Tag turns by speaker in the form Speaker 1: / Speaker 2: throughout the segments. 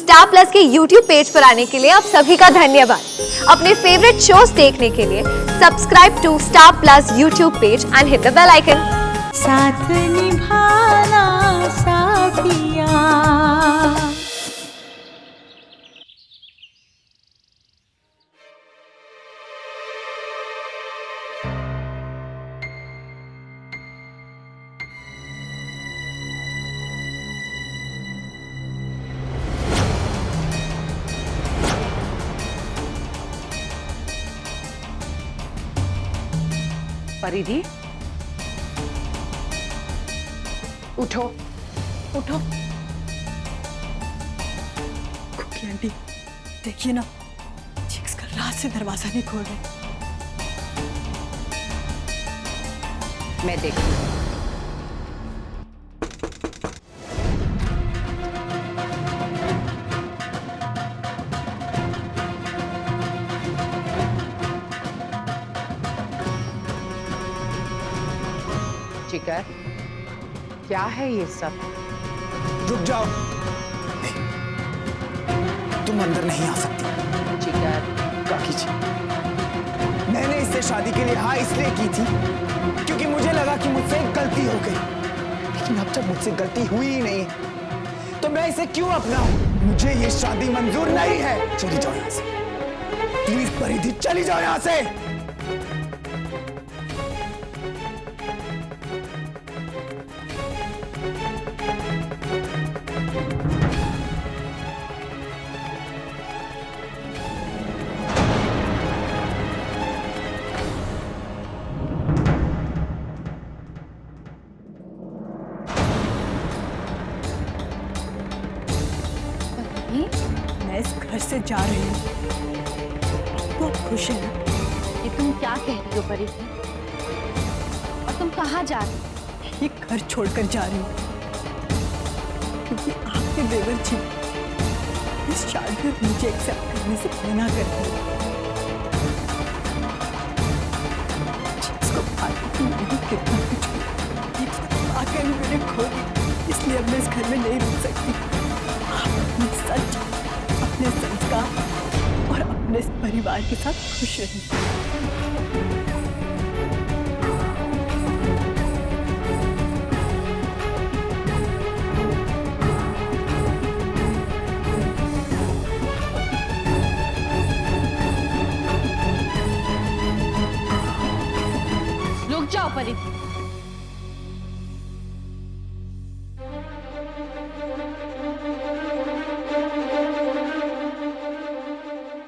Speaker 1: Star plus के YouTube page पर आने के लिए आप सभी का धन्यवाद। अपने फेवरेट शोज देखने के लिए subscribe to Star Plus YouTube page and hit the bell icon.
Speaker 2: Saath Nibhana साथिया।
Speaker 3: परिधि, उठो उठो।
Speaker 2: कुकी आंटी देखिए ना, चिक्स कल रात से दरवाजा नहीं खोल रहे।
Speaker 3: मैं देखती हूँ। चिकर, क्या है ये सब?
Speaker 4: रुक जाओ, नहीं, तुम अंदर नहीं आ सकती।
Speaker 3: चिकर,
Speaker 4: काकी जी, मैंने इससे शादी के लिए हाँ इसलिए की थी क्योंकि मुझे लगा कि मुझसे एक गलती हो गई, लेकिन अब जब मुझसे गलती हुई ही नहीं है तो मैं इसे क्यों अपनाऊं? मुझे ये शादी मंजूर नहीं है। चली जाओ यहाँ से, प्लीज परिधि, चली जाओ यहाँ से।
Speaker 2: मैं इस घर से जा रही हूँ, तो खुश है ना?
Speaker 1: ये तुम क्या कह रही हो परिधि? और तुम कहाँ जा रही हो?
Speaker 2: ये घर छोड़कर जा रही हूँ क्योंकि आपके देवर जी इस शादी में मुझे एक्सेप्ट करने से मना कर दिया। जिसको पाकर तो मैंने कितना कुछ आकर मैंने खो दी, इसलिए अब मैं इस घर में नहीं रह सकती। आप अपने सच, अपने संस्कार और अपने परिवार के साथ खुश रहिए।
Speaker 1: रुक जाओ परिधि।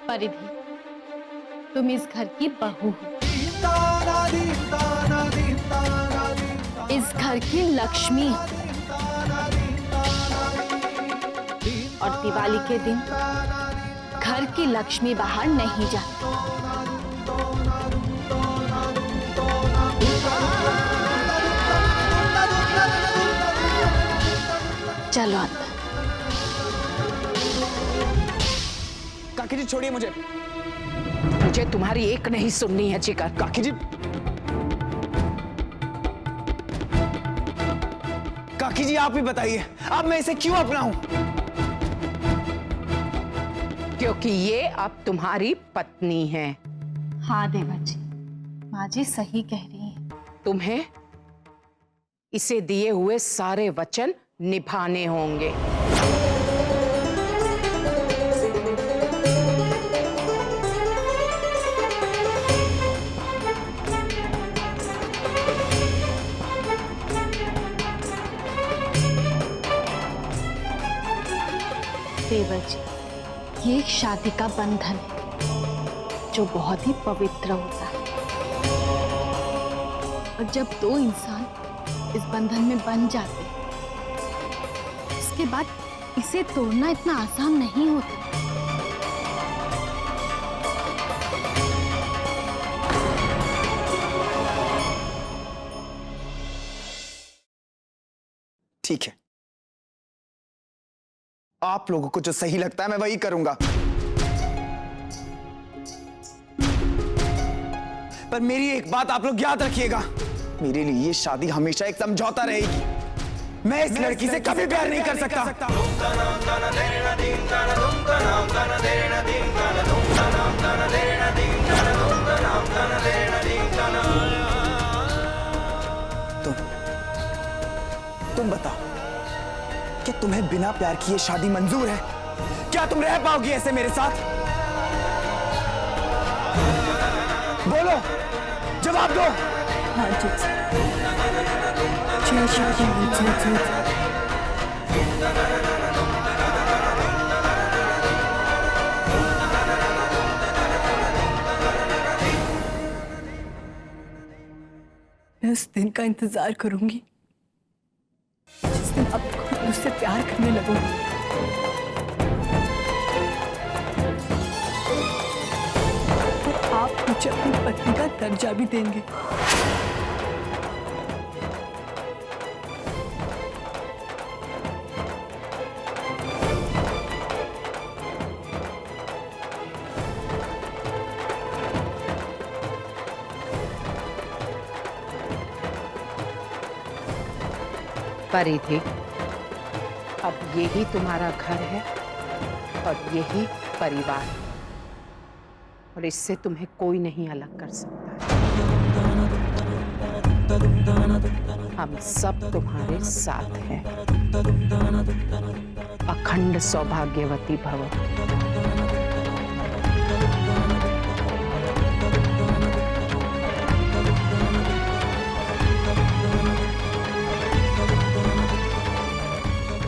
Speaker 1: परिधि, तुम इस घर की बहू हो, इस घर की लक्ष्मी, और दिवाली के दिन घर की लक्ष्मी बाहर नहीं जाती। चलो अंदर।
Speaker 4: काकी जी छोड़िए मुझे।
Speaker 3: मुझे तुम्हारी एक नहीं सुननी है चिकर।
Speaker 4: काकी जी, काकी जी आप ही बताइए, अब मैं इसे क्यों अपनाऊं?
Speaker 3: क्योंकि ये अब तुम्हारी पत्नी है।
Speaker 1: हाँ देवर जी, माँ जी सही कह रही हैं।
Speaker 3: तुम्हें इसे दिए हुए सारे वचन निभाने होंगे।
Speaker 1: देवर जी, ये एक शादी का बंधन है जो बहुत ही पवित्र होता है, और जब दो इंसान इस बंधन में बंध जाते हैं, इसके बाद इसे तोड़ना इतना आसान नहीं होता।
Speaker 4: ठीक है, आप लोगों को जो सही लगता है मैं वही करूंगा, पर मेरी एक बात आप लोग याद रखिएगा, मेरे लिए ये शादी हमेशा एक समझौता रहेगी। मैं इस लड़की से कभी प्यार नहीं कर सकता। तुम्हें बिना प्यार किए शादी मंजूर है? क्या तुम रह पाओगी ऐसे मेरे साथ? बोलो, जवाब दो।
Speaker 2: हाँ जी, मैं उस दिन का इंतजार करूंगी जिस दिन आप खुद मुझसे प्यार करने लगोगे। और आप मुझे अपनी पत्नी का दर्जा भी देंगे।
Speaker 3: परिधि, अब यही तुम्हारा घर है और यही परिवार, और इससे तुम्हें कोई नहीं अलग कर सकता है। हम सब तुम्हारे साथ हैं। अखंड सौभाग्यवती भव।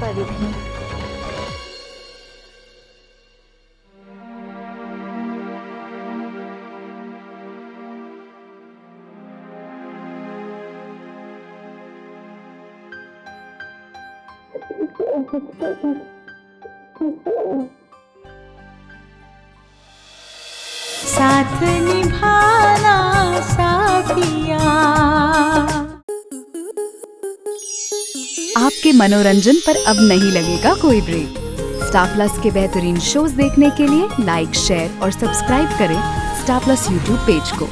Speaker 3: परिधि,
Speaker 2: साथ निभाना साथिया।
Speaker 5: आपके मनोरंजन पर अब नहीं लगेगा कोई ब्रेक। स्टार प्लस के बेहतरीन शोज देखने के लिए लाइक, शेयर और सब्सक्राइब करें स्टार प्लस यूट्यूब पेज को।